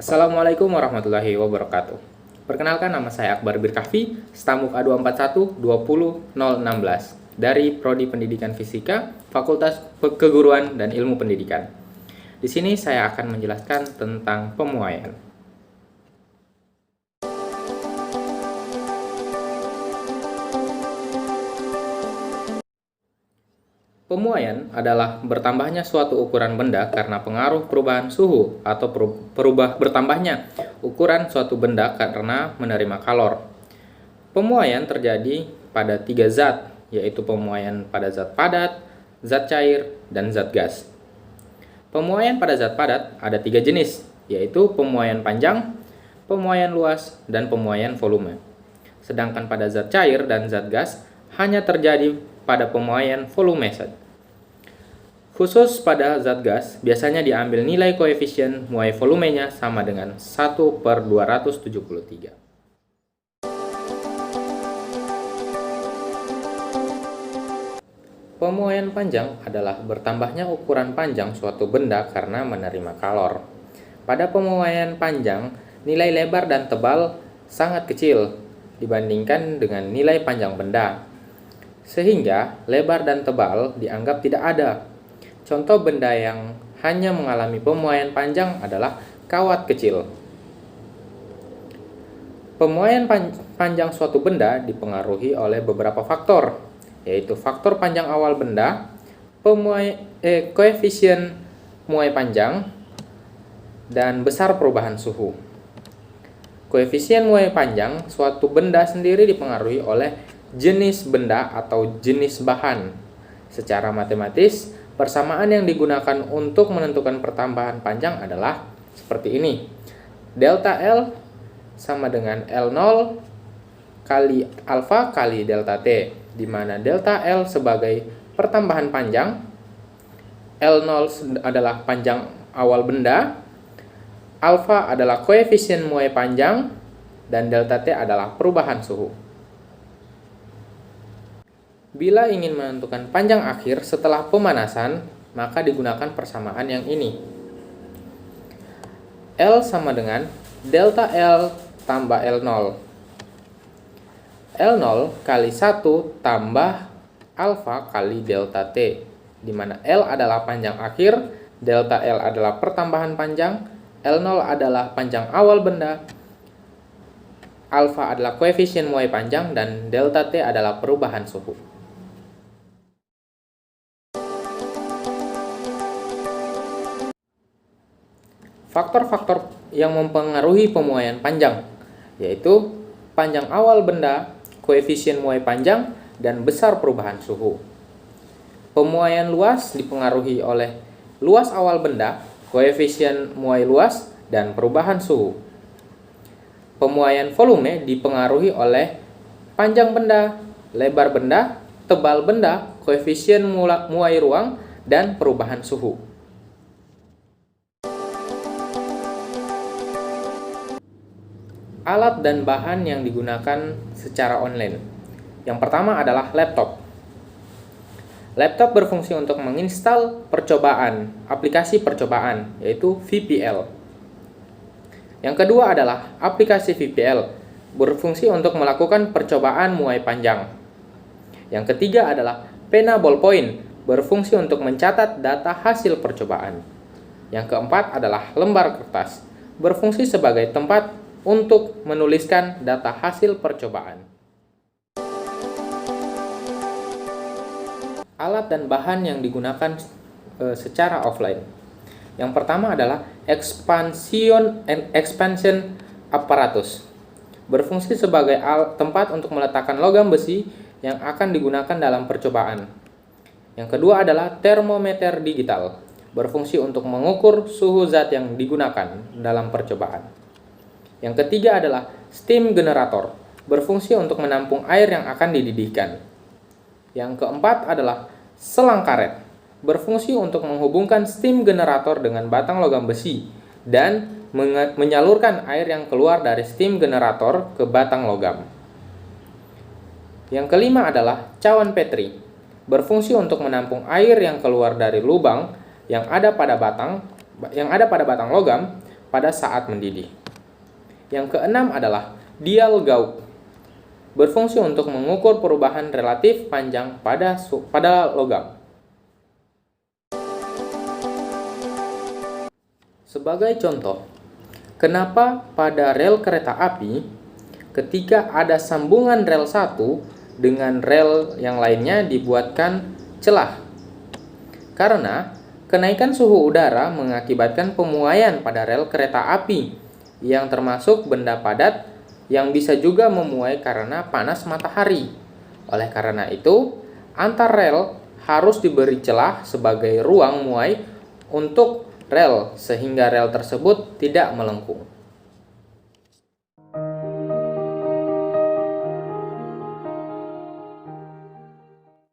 Assalamualaikum warahmatullahi wabarakatuh. Perkenalkan, nama saya Akbar Birkahfi, Stamuk A241 20016 dari Prodi Pendidikan Fisika, Fakultas Keguruan dan Ilmu Pendidikan. Di sini saya akan menjelaskan tentang pemuaian. Pemuaian adalah bertambahnya suatu ukuran benda karena pengaruh perubahan suhu atau bertambahnya ukuran suatu benda karena menerima kalor. Pemuaian terjadi pada tiga zat, yaitu pemuaian pada zat padat, zat cair, dan zat gas. Pemuaian pada zat padat ada tiga jenis, yaitu pemuaian panjang, pemuaian luas, dan pemuaian volume. Sedangkan pada zat cair dan zat gas hanya terjadi pada pemuaian volume saja. Khusus pada zat gas, biasanya diambil nilai koefisien muai volumenya sama dengan 1/273. Pemuaian panjang adalah bertambahnya ukuran panjang suatu benda karena menerima kalor. Pada pemuaian panjang, nilai lebar dan tebal sangat kecil dibandingkan dengan nilai panjang benda, sehingga lebar dan tebal dianggap tidak ada. Contoh benda yang hanya mengalami pemuaian panjang adalah kawat kecil. Pemuaian panjang suatu benda dipengaruhi oleh beberapa faktor, yaitu faktor panjang awal benda, koefisien muai panjang, dan besar perubahan suhu. Koefisien muai panjang suatu benda sendiri dipengaruhi oleh jenis benda atau jenis bahan. Secara matematis, persamaan yang digunakan untuk menentukan pertambahan panjang adalah seperti ini. Delta L sama dengan L0 kali alfa kali delta T, di mana delta L sebagai pertambahan panjang, L0 adalah panjang awal benda, alfa adalah koefisien muai panjang, dan delta T adalah perubahan suhu. Bila ingin menentukan panjang akhir setelah pemanasan, maka digunakan persamaan yang ini. L sama dengan delta L tambah L0. L0 kali 1 tambah alfa kali delta T, di mana L adalah panjang akhir, delta L adalah pertambahan panjang, L0 adalah panjang awal benda, alfa adalah koefisien muai panjang, dan delta T adalah perubahan suhu. Faktor-faktor yang mempengaruhi pemuaian panjang, yaitu panjang awal benda, koefisien muai panjang, dan besar perubahan suhu. Pemuaian luas dipengaruhi oleh luas awal benda, koefisien muai luas, dan perubahan suhu. Pemuaian volume dipengaruhi oleh panjang benda, lebar benda, tebal benda, koefisien muai ruang, dan perubahan suhu. Alat dan bahan yang digunakan secara online. Yang pertama adalah laptop. Laptop berfungsi untuk menginstal percobaan, aplikasi percobaan, yaitu VPL. Yang kedua adalah aplikasi VPL, berfungsi untuk melakukan percobaan muai panjang. Yang ketiga adalah pena ballpoint, berfungsi untuk mencatat data hasil percobaan. Yang keempat adalah lembar kertas, berfungsi sebagai tempat untuk menuliskan data hasil percobaan. Alat dan bahan yang digunakan secara offline. Yang pertama adalah expansion apparatus, berfungsi sebagai tempat untuk meletakkan logam besi yang akan digunakan dalam percobaan. Yang kedua adalah termometer digital, berfungsi untuk mengukur suhu zat yang digunakan dalam percobaan. Yang ketiga adalah steam generator, berfungsi untuk menampung air yang akan dididihkan. Yang keempat adalah selang karet, berfungsi untuk menghubungkan steam generator dengan batang logam besi dan menyalurkan air yang keluar dari steam generator ke batang logam. Yang kelima adalah cawan Petri, berfungsi untuk menampung air yang keluar dari lubang yang ada pada batang logam pada saat mendidih. Yang keenam adalah dial Gauge, berfungsi untuk mengukur perubahan relatif panjang pada logam. Sebagai contoh, kenapa pada rel kereta api, ketika ada sambungan rel satu dengan rel yang lainnya dibuatkan celah? Karena kenaikan suhu udara mengakibatkan pemuaian pada rel kereta api, yang termasuk benda padat yang bisa juga memuai karena panas matahari. Oleh karena itu, antar rel harus diberi celah sebagai ruang muai untuk rel sehingga rel tersebut tidak melengkung.